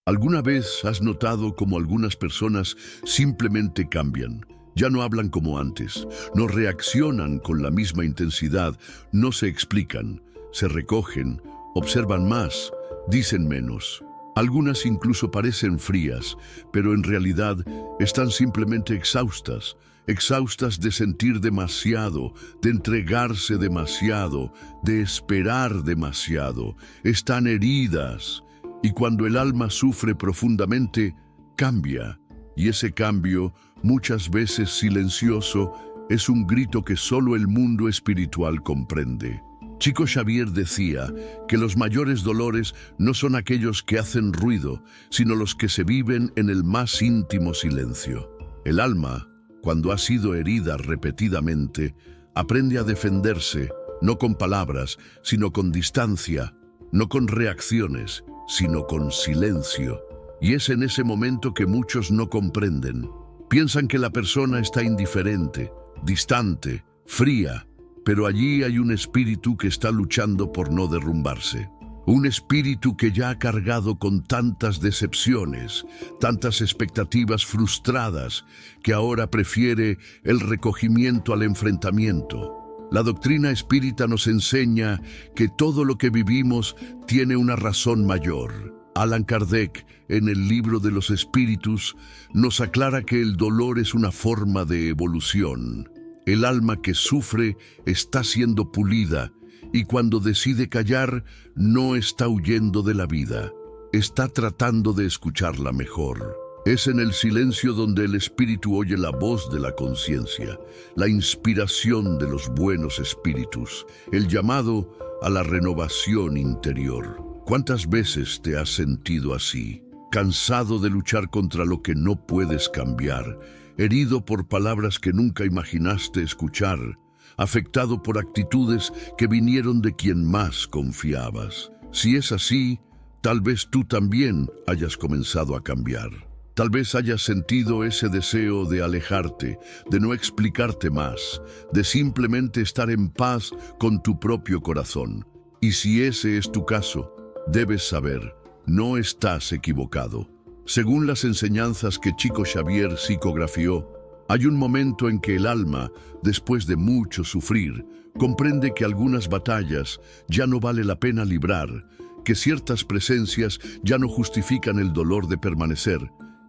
¿Alguna vez has notado cómo algunas personas simplemente cambian? Ya no hablan como antes, no reaccionan con la misma intensidad, no se explican, se recogen, observan más, dicen menos. Algunas incluso parecen frías, pero en realidad están simplemente exhaustas, exhaustas de sentir demasiado, de entregarse demasiado, de esperar demasiado. Están heridas. Y cuando el alma sufre profundamente, cambia. Y ese cambio, muchas veces silencioso, es un grito que solo el mundo espiritual comprende. Chico Xavier decía que los mayores dolores no son aquellos que hacen ruido, sino los que se viven en el más íntimo silencio. El alma, cuando ha sido herida repetidamente, aprende a defenderse, no con palabras, sino con distancia, no con reacciones, sino con silencio. Y es en ese momento que muchos no comprenden. Piensan que la persona está indiferente, distante, fría, pero allí hay un espíritu que está luchando por no derrumbarse. Un espíritu que ya ha cargado con tantas decepciones, tantas expectativas frustradas, que ahora prefiere el recogimiento al enfrentamiento. La doctrina espírita nos enseña que todo lo que vivimos tiene una razón mayor. Allan Kardec, en el Libro de los Espíritus, nos aclara que el dolor es una forma de evolución. El alma que sufre está siendo pulida y cuando decide callar, no está huyendo de la vida, está tratando de escucharla mejor. Es en el silencio donde el espíritu oye la voz de la conciencia, la inspiración de los buenos espíritus, el llamado a la renovación interior. ¿Cuántas veces te has sentido así? Cansado de luchar contra lo que no puedes cambiar, herido por palabras que nunca imaginaste escuchar, afectado por actitudes que vinieron de quien más confiabas. Si es así, tal vez tú también hayas comenzado a cambiar. Tal vez hayas sentido ese deseo de alejarte, de no explicarte más, de simplemente estar en paz con tu propio corazón. Y si ese es tu caso, debes saber, no estás equivocado. Según las enseñanzas que Chico Xavier psicografió, hay un momento en que el alma, después de mucho sufrir, comprende que algunas batallas ya no vale la pena librar, que ciertas presencias ya no justifican el dolor de permanecer,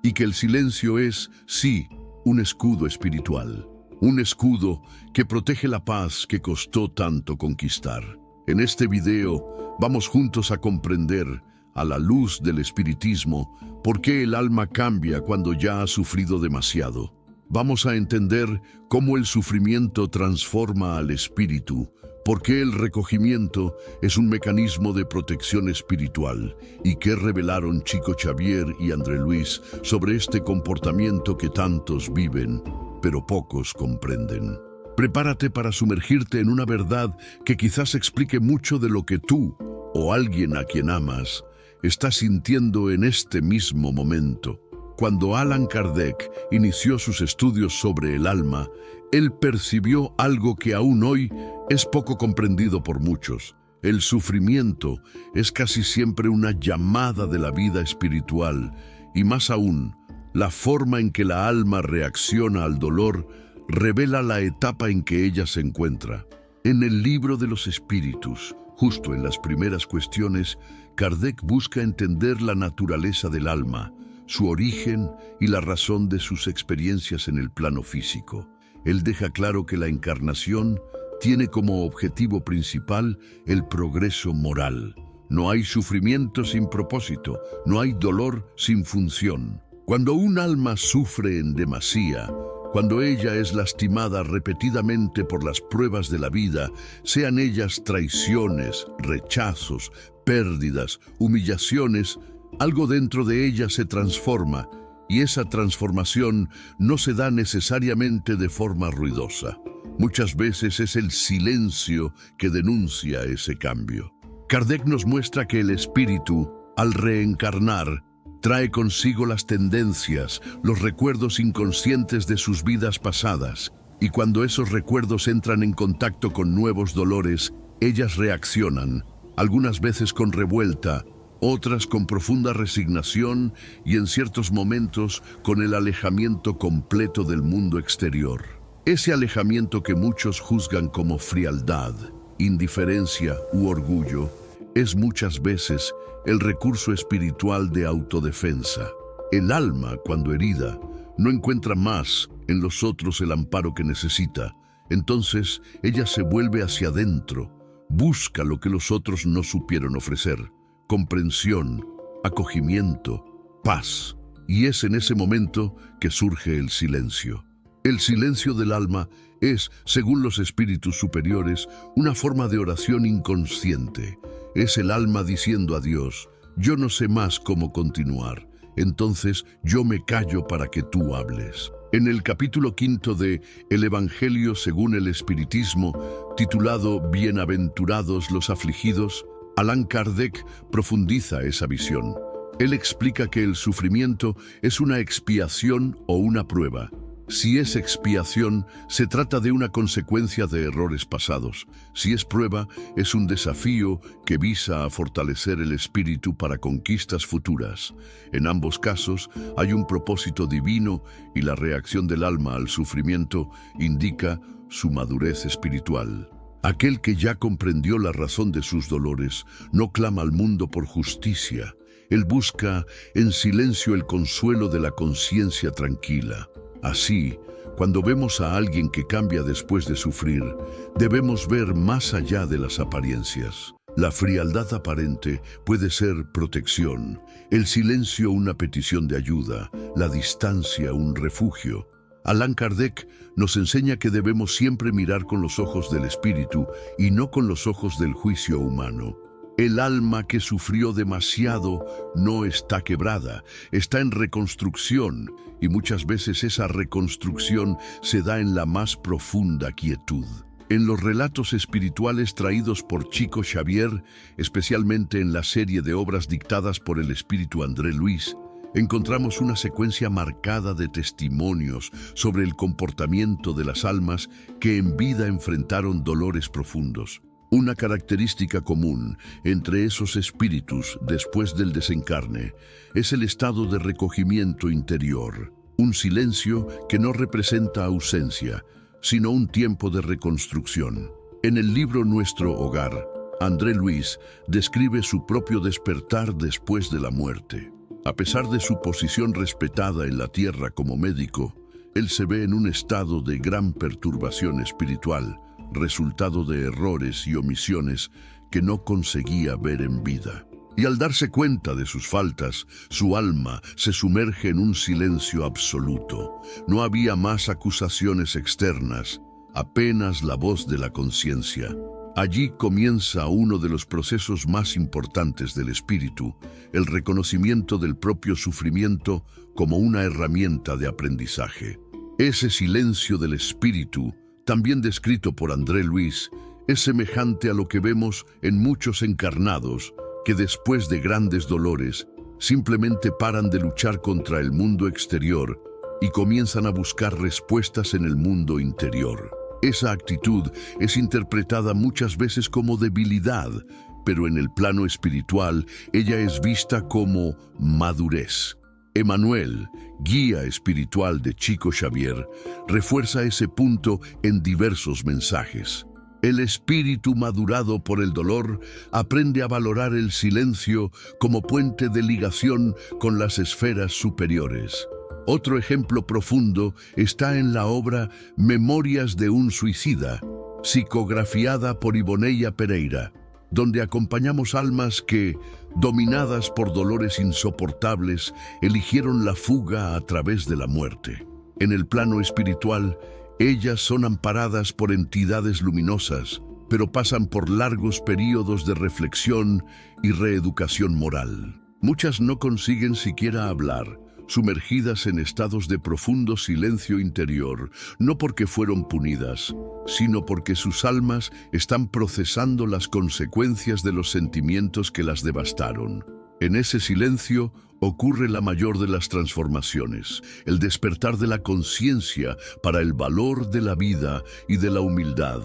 y que el silencio es, sí, un escudo espiritual, un escudo que protege la paz que costó tanto conquistar. En este video vamos juntos a comprender, a la luz del espiritismo, por qué el alma cambia cuando ya ha sufrido demasiado. Vamos a entender cómo el sufrimiento transforma al espíritu, por qué el recogimiento es un mecanismo de protección espiritual y qué revelaron Chico Xavier y André Luis sobre este comportamiento que tantos viven, pero pocos comprenden. Prepárate para sumergirte en una verdad que quizás explique mucho de lo que tú, o alguien a quien amas, estás sintiendo en este mismo momento. Cuando Allan Kardec inició sus estudios sobre el alma, él percibió algo que aún hoy es poco comprendido por muchos. El sufrimiento es casi siempre una llamada de la vida espiritual, y más aún, la forma en que la alma reacciona al dolor revela la etapa en que ella se encuentra. En el Libro de los Espíritus, justo en las primeras cuestiones, Kardec busca entender la naturaleza del alma, su origen y la razón de sus experiencias en el plano físico. Él deja claro que la encarnación tiene como objetivo principal el progreso moral. No hay sufrimiento sin propósito, no hay dolor sin función. Cuando un alma sufre en demasía, cuando ella es lastimada repetidamente por las pruebas de la vida, sean ellas traiciones, rechazos, pérdidas, humillaciones, algo dentro de ella se transforma, y esa transformación no se da necesariamente de forma ruidosa. Muchas veces es el silencio que denuncia ese cambio. Kardec nos muestra que el espíritu, al reencarnar, trae consigo las tendencias, los recuerdos inconscientes de sus vidas pasadas, y cuando esos recuerdos entran en contacto con nuevos dolores, ellas reaccionan, algunas veces con revuelta, otras con profunda resignación y en ciertos momentos con el alejamiento completo del mundo exterior. Ese alejamiento que muchos juzgan como frialdad, indiferencia u orgullo, es muchas veces el recurso espiritual de autodefensa. El alma, cuando herida, no encuentra más en los otros el amparo que necesita. Entonces, ella se vuelve hacia adentro, busca lo que los otros no supieron ofrecer: comprensión, acogimiento, paz. Y es en ese momento que surge el silencio. El silencio del alma es, según los espíritus superiores, una forma de oración inconsciente. Es el alma diciendo a Dios: yo no sé más cómo continuar, entonces yo me callo para que tú hables. En el capítulo 5 de El Evangelio según el Espiritismo, titulado Bienaventurados los afligidos, Allan Kardec profundiza esa visión. Él explica que el sufrimiento es una expiación o una prueba. Si es expiación, se trata de una consecuencia de errores pasados. Si es prueba, es un desafío que visa a fortalecer el espíritu para conquistas futuras. En ambos casos, hay un propósito divino y la reacción del alma al sufrimiento indica su madurez espiritual. Aquel que ya comprendió la razón de sus dolores no clama al mundo por justicia. Él busca en silencio el consuelo de la conciencia tranquila. Así, cuando vemos a alguien que cambia después de sufrir, debemos ver más allá de las apariencias. La frialdad aparente puede ser protección, el silencio una petición de ayuda, la distancia un refugio. Allan Kardec nos enseña que debemos siempre mirar con los ojos del espíritu y no con los ojos del juicio humano. El alma que sufrió demasiado no está quebrada, está en reconstrucción, y muchas veces esa reconstrucción se da en la más profunda quietud. En los relatos espirituales traídos por Chico Xavier, especialmente en la serie de obras dictadas por el espíritu André Luis, encontramos una secuencia marcada de testimonios sobre el comportamiento de las almas que en vida enfrentaron dolores profundos. Una característica común entre esos espíritus después del desencarne es el estado de recogimiento interior, un silencio que no representa ausencia, sino un tiempo de reconstrucción. En el libro Nuestro Hogar, André Luis describe su propio despertar después de la muerte. A pesar de su posición respetada en la tierra como médico, él se ve en un estado de gran perturbación espiritual, resultado de errores y omisiones que no conseguía ver en vida. Y al darse cuenta de sus faltas, su alma se sumerge en un silencio absoluto. No había más acusaciones externas, apenas la voz de la conciencia. Allí comienza uno de los procesos más importantes del espíritu, el reconocimiento del propio sufrimiento como una herramienta de aprendizaje. Ese silencio del espíritu, también descrito por André Luis, es semejante a lo que vemos en muchos encarnados que después de grandes dolores simplemente paran de luchar contra el mundo exterior y comienzan a buscar respuestas en el mundo interior. Esa actitud es interpretada muchas veces como debilidad, pero en el plano espiritual ella es vista como madurez. Emmanuel, guía espiritual de Chico Xavier, refuerza ese punto en diversos mensajes. El espíritu madurado por el dolor aprende a valorar el silencio como puente de ligación con las esferas superiores. Otro ejemplo profundo está en la obra Memorias de un suicida, psicografiada por Iboneia Pereira, donde acompañamos almas que, dominadas por dolores insoportables, eligieron la fuga a través de la muerte. En el plano espiritual, ellas son amparadas por entidades luminosas, pero pasan por largos períodos de reflexión y reeducación moral. Muchas no consiguen siquiera hablar, sumergidas en estados de profundo silencio interior, no porque fueron punidas, sino porque sus almas están procesando las consecuencias de los sentimientos que las devastaron. En ese silencio ocurre la mayor de las transformaciones, el despertar de la conciencia para el valor de la vida y de la humildad.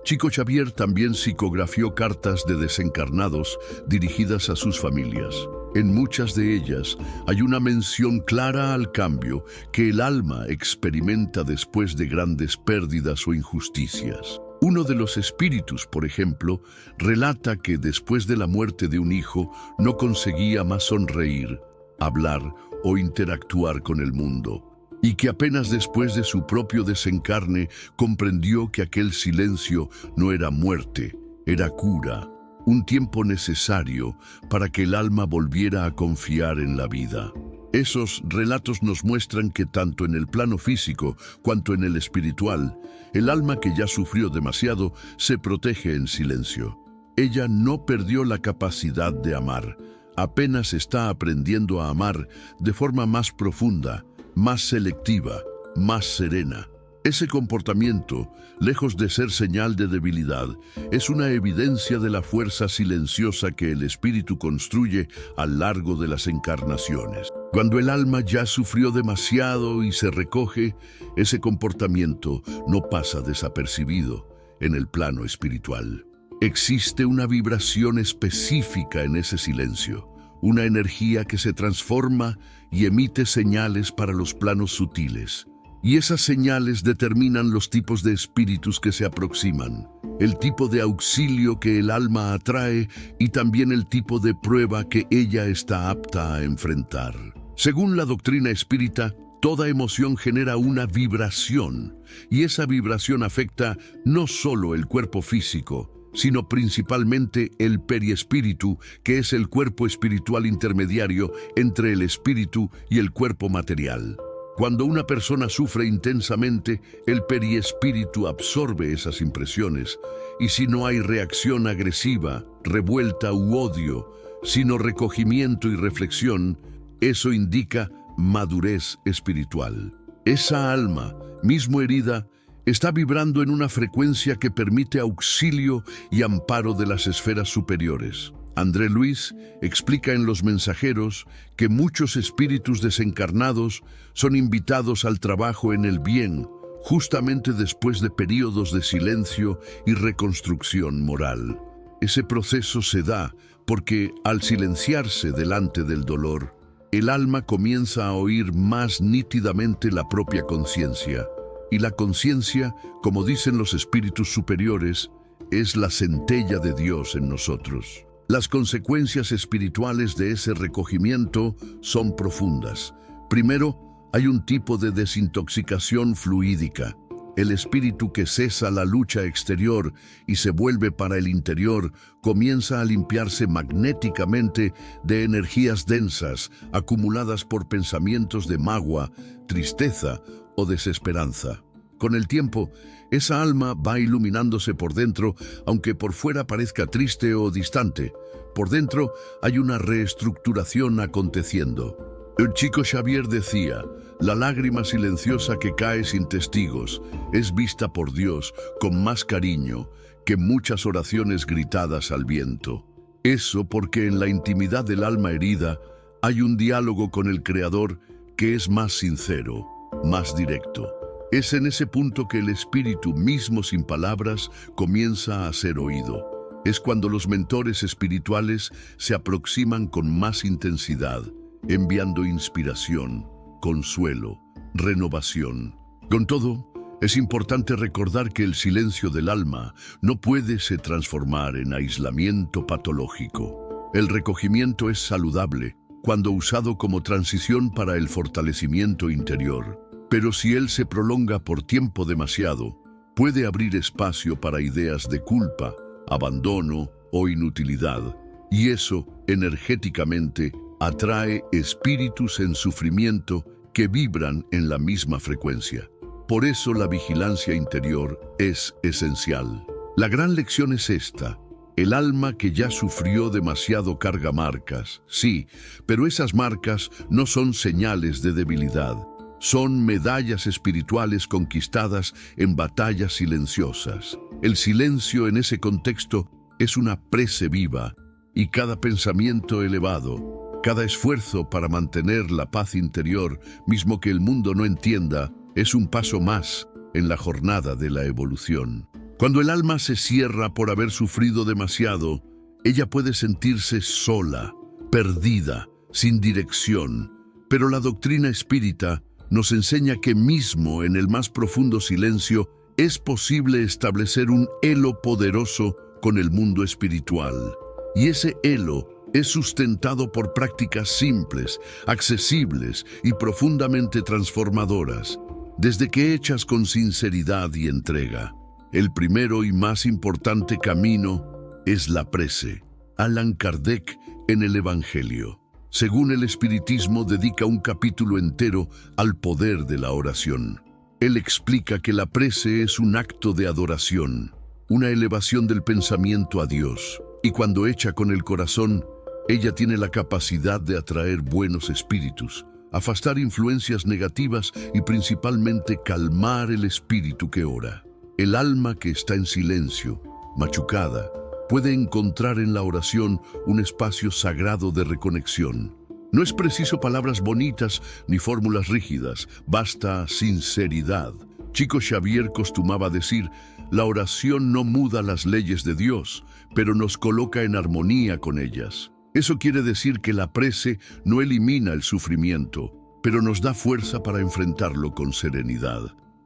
Chico Xavier también psicografió cartas de desencarnados dirigidas a sus familias. En muchas de ellas hay una mención clara al cambio que el alma experimenta después de grandes pérdidas o injusticias. Uno de los espíritus, por ejemplo, relata que después de la muerte de un hijo no conseguía más sonreír, hablar o interactuar con el mundo, y que apenas después de su propio desencarne comprendió que aquel silencio no era muerte, era cura, un tiempo necesario para que el alma volviera a confiar en la vida. Esos relatos nos muestran que tanto en el plano físico cuanto en el espiritual, el alma que ya sufrió demasiado se protege en silencio. Ella no perdió la capacidad de amar, apenas está aprendiendo a amar de forma más profunda, más selectiva, más serena. Ese comportamiento, lejos de ser señal de debilidad, es una evidencia de la fuerza silenciosa que el espíritu construye a lo largo de las encarnaciones. Cuando el alma ya sufrió demasiado y se recoge, ese comportamiento no pasa desapercibido en el plano espiritual. Existe una vibración específica en ese silencio, una energía que se transforma y emite señales para los planos sutiles. Y esas señales determinan los tipos de espíritus que se aproximan, el tipo de auxilio que el alma atrae y también el tipo de prueba que ella está apta a enfrentar. Según la doctrina espírita, toda emoción genera una vibración, y esa vibración afecta no solo el cuerpo físico, sino principalmente el periespíritu, que es el cuerpo espiritual intermediario entre el espíritu y el cuerpo material. Cuando una persona sufre intensamente, el periespíritu absorbe esas impresiones, y si no hay reacción agresiva, revuelta u odio, sino recogimiento y reflexión, eso indica madurez espiritual. Esa alma, mismo herida, está vibrando en una frecuencia que permite auxilio y amparo de las esferas superiores. André Luis explica en Los Mensajeros que muchos espíritus desencarnados son invitados al trabajo en el bien, justamente después de períodos de silencio y reconstrucción moral. Ese proceso se da porque, al silenciarse delante del dolor, el alma comienza a oír más nítidamente la propia conciencia. Y la conciencia, como dicen los espíritus superiores, es la centella de Dios en nosotros. Las consecuencias espirituales de ese recogimiento son profundas. Primero, hay un tipo de desintoxicación fluídica. El espíritu que cesa la lucha exterior y se vuelve para el interior comienza a limpiarse magnéticamente de energías densas acumuladas por pensamientos de magua, tristeza o desesperanza. Con el tiempo, esa alma va iluminándose por dentro, aunque por fuera parezca triste o distante. Por dentro hay una reestructuración aconteciendo. El Chico Xavier decía: la lágrima silenciosa que cae sin testigos es vista por Dios con más cariño que muchas oraciones gritadas al viento. Eso porque en la intimidad del alma herida hay un diálogo con el Creador que es más sincero, más directo. Es en ese punto que el espíritu mismo sin palabras comienza a ser oído. Es cuando los mentores espirituales se aproximan con más intensidad, enviando inspiración, consuelo, renovación. Con todo, es importante recordar que el silencio del alma no puede se transformar en aislamiento patológico. El recogimiento es saludable cuando usado como transición para el fortalecimiento interior. Pero si él se prolonga por tiempo demasiado, puede abrir espacio para ideas de culpa, abandono o inutilidad, y eso, energéticamente, atrae espíritus en sufrimiento que vibran en la misma frecuencia. Por eso la vigilancia interior es esencial. La gran lección es esta: el alma que ya sufrió demasiado carga marcas, sí, pero esas marcas no son señales de debilidad. Son medallas espirituales conquistadas en batallas silenciosas. El silencio en ese contexto es una prece viva, y cada pensamiento elevado, cada esfuerzo para mantener la paz interior, mismo que el mundo no entienda, es un paso más en la jornada de la evolución. Cuando el alma se cierra por haber sufrido demasiado, ella puede sentirse sola, perdida, sin dirección. Pero la doctrina espírita nos enseña que mismo en el más profundo silencio es posible establecer un elo poderoso con el mundo espiritual. Y ese elo es sustentado por prácticas simples, accesibles y profundamente transformadoras, desde que hechas con sinceridad y entrega. El primero y más importante camino es la prece. Allan Kardec en el Evangelio, según el Espiritismo, dedica un capítulo entero al poder de la oración. Él explica que la prece es un acto de adoración, una elevación del pensamiento a Dios, y cuando hecha con el corazón, ella tiene la capacidad de atraer buenos espíritus, afastar influencias negativas y principalmente calmar el espíritu que ora. El alma que está en silencio, machucada, puede encontrar en la oración un espacio sagrado de reconexión. No es preciso palabras bonitas ni fórmulas rígidas, basta sinceridad. Chico Xavier costumaba decir: la oración no muda las leyes de Dios, pero nos coloca en armonía con ellas. Eso quiere decir que la prece no elimina el sufrimiento, pero nos da fuerza para enfrentarlo con serenidad.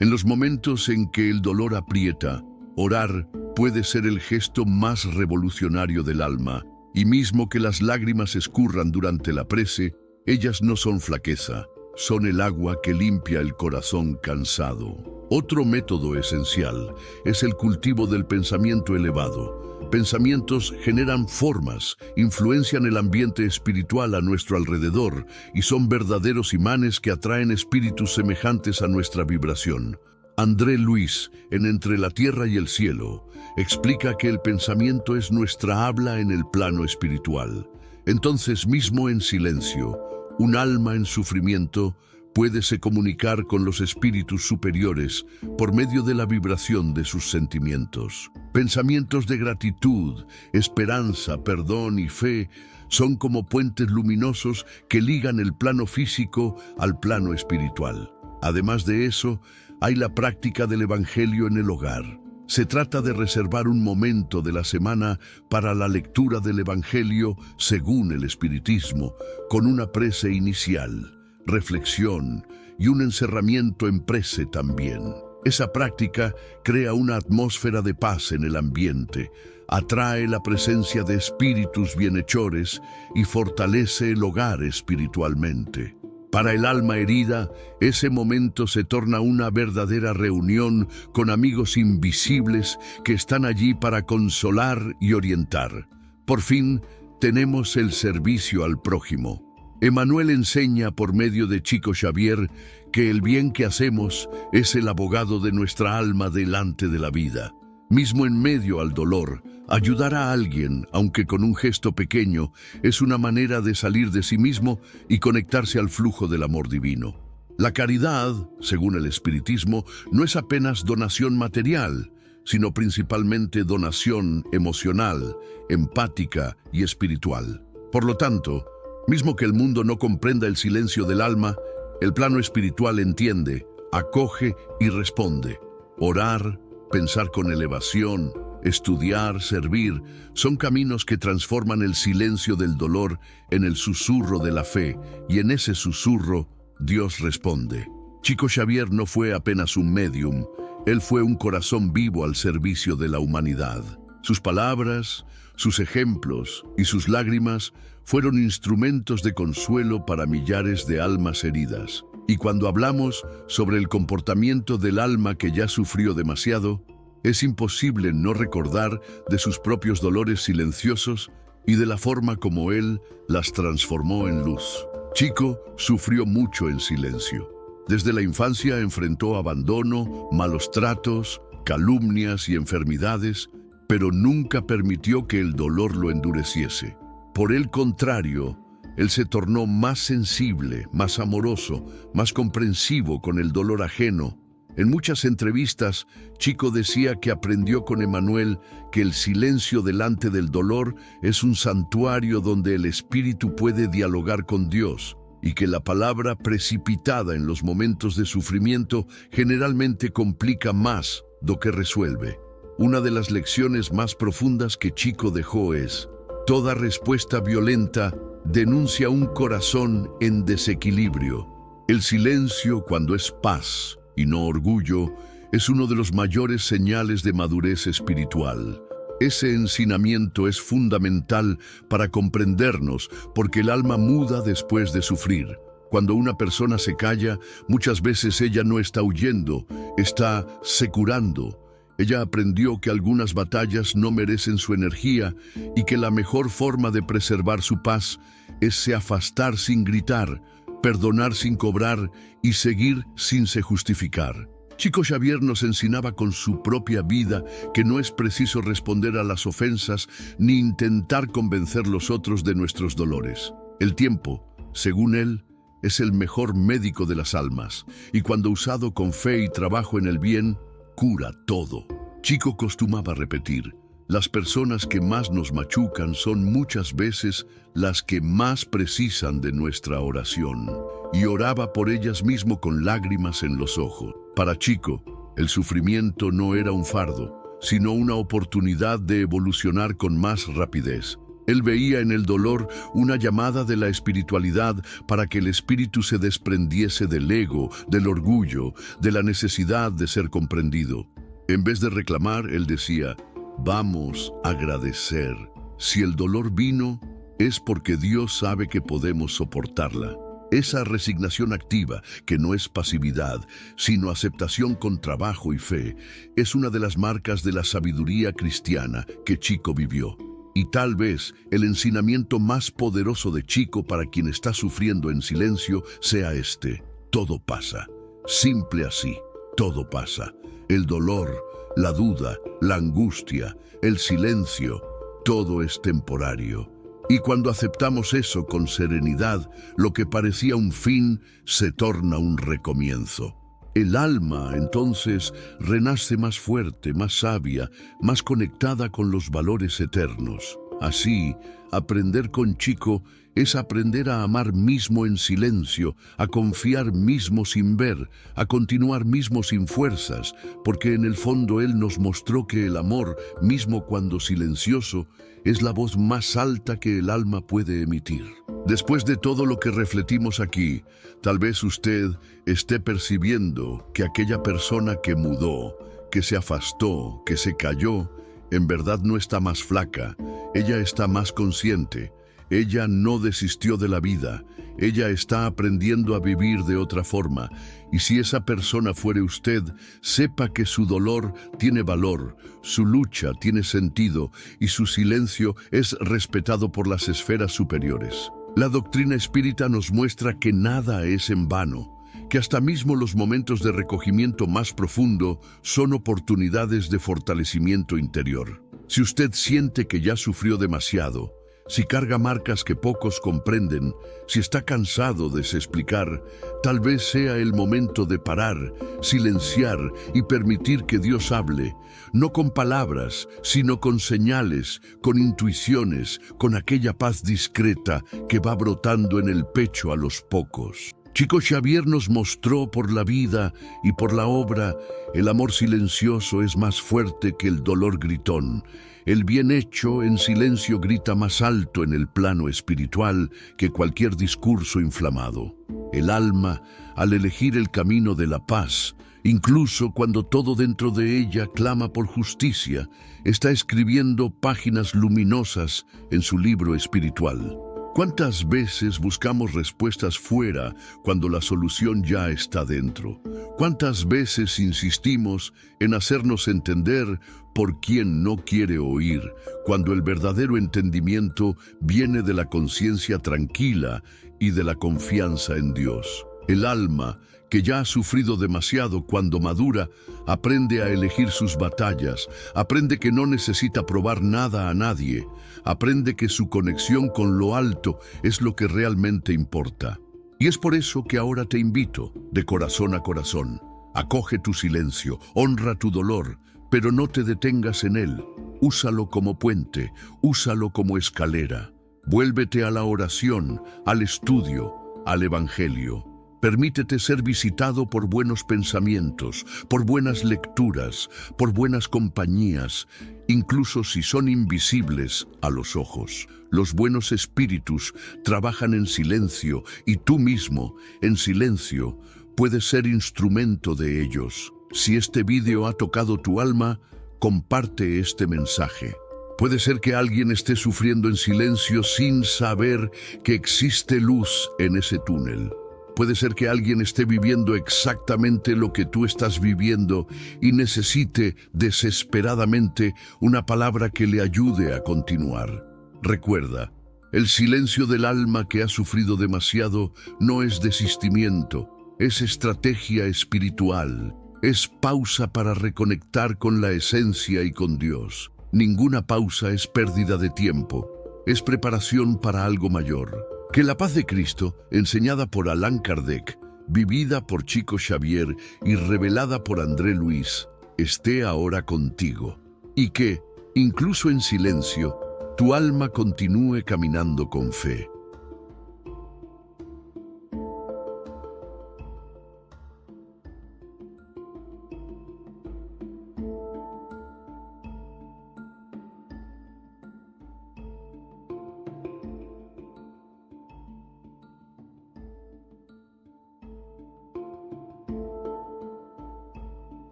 En los momentos en que el dolor aprieta, orar puede ser el gesto más revolucionario del alma, y mismo que las lágrimas escurran durante la prece, ellas no son flaqueza, son el agua que limpia el corazón cansado. Otro método esencial es el cultivo del pensamiento elevado. Pensamientos generan formas, influencian el ambiente espiritual a nuestro alrededor y son verdaderos imanes que atraen espíritus semejantes a nuestra vibración. André Luis, en Entre la Tierra y el Cielo, explica que el pensamiento es nuestra habla en el plano espiritual. Entonces, mismo en silencio, un alma en sufrimiento puede comunicar con los espíritus superiores por medio de la vibración de sus sentimientos. Pensamientos de gratitud, esperanza, perdón y fe son como puentes luminosos que ligan el plano físico al plano espiritual. Además de eso, hay la práctica del Evangelio en el hogar. Se trata de reservar un momento de la semana para la lectura del Evangelio según el Espiritismo, con una prece inicial, reflexión y un encerramiento en prece también. Esa práctica crea una atmósfera de paz en el ambiente, atrae la presencia de espíritus bienhechores y fortalece el hogar espiritualmente. Para el alma herida, ese momento se torna una verdadera reunión con amigos invisibles que están allí para consolar y orientar. Por fin, tenemos el servicio al prójimo. Emmanuel enseña por medio de Chico Xavier que el bien que hacemos es el abogado de nuestra alma delante de la vida. Mismo en medio al dolor, ayudar a alguien, aunque con un gesto pequeño, es una manera de salir de sí mismo y conectarse al flujo del amor divino. La caridad, según el Espiritismo, no es apenas donación material, sino principalmente donación emocional, empática y espiritual. Por lo tanto, mismo que el mundo no comprenda el silencio del alma, el plano espiritual entiende, acoge y responde. Orar, pensar con elevación, estudiar, servir, son caminos que transforman el silencio del dolor en el susurro de la fe, y en ese susurro, Dios responde. Chico Xavier no fue apenas un médium, él fue un corazón vivo al servicio de la humanidad. Sus palabras, sus ejemplos y sus lágrimas fueron instrumentos de consuelo para millares de almas heridas. Y cuando hablamos sobre el comportamiento del alma que ya sufrió demasiado, es imposible no recordar de sus propios dolores silenciosos y de la forma como él las transformó en luz. Chico sufrió mucho en silencio. Desde la infancia enfrentó abandono, malos tratos, calumnias y enfermedades, pero nunca permitió que el dolor lo endureciese. Por el contrario, él se tornó más sensible, más amoroso, más comprensivo con el dolor ajeno. En muchas entrevistas, Chico decía que aprendió con Emmanuel que el silencio delante del dolor es un santuario donde el espíritu puede dialogar con Dios, y que la palabra precipitada en los momentos de sufrimiento generalmente complica más do que resuelve. Una de las lecciones más profundas que Chico dejó es: toda respuesta violenta denuncia un corazón en desequilibrio. El silencio, cuando es paz y no orgullo, es uno de los mayores señales de madurez espiritual. Ese ensinamiento es fundamental para comprendernos, porque el alma muda después de sufrir. Cuando una persona se calla, muchas veces ella no está huyendo, está se curando. Ella aprendió que algunas batallas no merecen su energía y que la mejor forma de preservar su paz es se afastar sin gritar, perdonar sin cobrar y seguir sin se justificar. Chico Xavier nos enseñaba con su propia vida que no es preciso responder a las ofensas ni intentar convencer a los otros de nuestros dolores. El tiempo, según él, es el mejor médico de las almas, y cuando usado con fe y trabajo en el bien, cura todo. Chico costumaba repetir: las personas que más nos machucan son muchas veces las que más precisan de nuestra oración. Y oraba por ellas mismo con lágrimas en los ojos. Para Chico, el sufrimiento no era un fardo, sino una oportunidad de evolucionar con más rapidez. Él veía en el dolor una llamada de la espiritualidad para que el espíritu se desprendiese del ego, del orgullo, de la necesidad de ser comprendido. En vez de reclamar, él decía: vamos a agradecer. Si el dolor vino, es porque Dios sabe que podemos soportarla. Esa resignación activa, que no es pasividad, sino aceptación con trabajo y fe, es una de las marcas de la sabiduría cristiana que Chico vivió. Y tal vez el ensinamiento más poderoso de Chico para quien está sufriendo en silencio sea este: todo pasa. Simple así, todo pasa. El dolor, la duda, la angustia, el silencio, todo es temporario. Y cuando aceptamos eso con serenidad, lo que parecía un fin se torna un recomienzo. El alma, entonces, renace más fuerte, más sabia, más conectada con los valores eternos. Así, aprender con Chico es aprender a amar mismo en silencio, a confiar mismo sin ver, a continuar mismo sin fuerzas, porque en el fondo él nos mostró que el amor, mismo cuando silencioso, es la voz más alta que el alma puede emitir. Después de todo lo que refletimos aquí, tal vez usted esté percibiendo que aquella persona que mudó, que se afastó, que se cayó, en verdad no está más flaca, ella está más consciente. Ella no desistió de la vida, ella está aprendiendo a vivir de otra forma. Y si esa persona fuere usted, sepa que su dolor tiene valor, su lucha tiene sentido y su silencio es respetado por las esferas superiores. La doctrina espírita nos muestra que nada es en vano, que hasta mismo los momentos de recogimiento más profundo son oportunidades de fortalecimiento interior. Si usted siente que ya sufrió demasiado, si carga marcas que pocos comprenden, si está cansado de explicar, tal vez sea el momento de parar, silenciar y permitir que Dios hable, no con palabras, sino con señales, con intuiciones, con aquella paz discreta que va brotando en el pecho a los pocos. Chico Xavier nos mostró por la vida y por la obra: el amor silencioso es más fuerte que el dolor gritón. El bien hecho en silencio grita más alto en el plano espiritual que cualquier discurso inflamado. El alma, al elegir el camino de la paz, incluso cuando todo dentro de ella clama por justicia, está escribiendo páginas luminosas en su libro espiritual. ¿Cuántas veces buscamos respuestas fuera cuando la solución ya está dentro? ¿Cuántas veces insistimos en hacernos entender por quien no quiere oír, cuando el verdadero entendimiento viene de la conciencia tranquila y de la confianza en Dios? El alma, que ya ha sufrido demasiado, cuando madura, aprende a elegir sus batallas, aprende que no necesita probar nada a nadie, aprende que su conexión con lo alto es lo que realmente importa. Y es por eso que ahora te invito, de corazón a corazón: acoge tu silencio, honra tu dolor, pero no te detengas en él. Úsalo como puente, úsalo como escalera. Vuélvete a la oración, al estudio, al evangelio. Permítete ser visitado por buenos pensamientos, por buenas lecturas, por buenas compañías, incluso si son invisibles a los ojos. Los buenos espíritus trabajan en silencio y tú mismo, en silencio, puedes ser instrumento de ellos. Si este vídeo ha tocado tu alma, comparte este mensaje. Puede ser que alguien esté sufriendo en silencio sin saber que existe luz en ese túnel. Puede ser que alguien esté viviendo exactamente lo que tú estás viviendo y necesite desesperadamente una palabra que le ayude a continuar. Recuerda, el silencio del alma que ha sufrido demasiado no es desistimiento, es estrategia espiritual, es pausa para reconectar con la esencia y con Dios. Ninguna pausa es pérdida de tiempo, es preparación para algo mayor. Que la paz de Cristo, enseñada por Allan Kardec, vivida por Chico Xavier y revelada por André Luis, esté ahora contigo. Y que, incluso en silencio, tu alma continúe caminando con fe.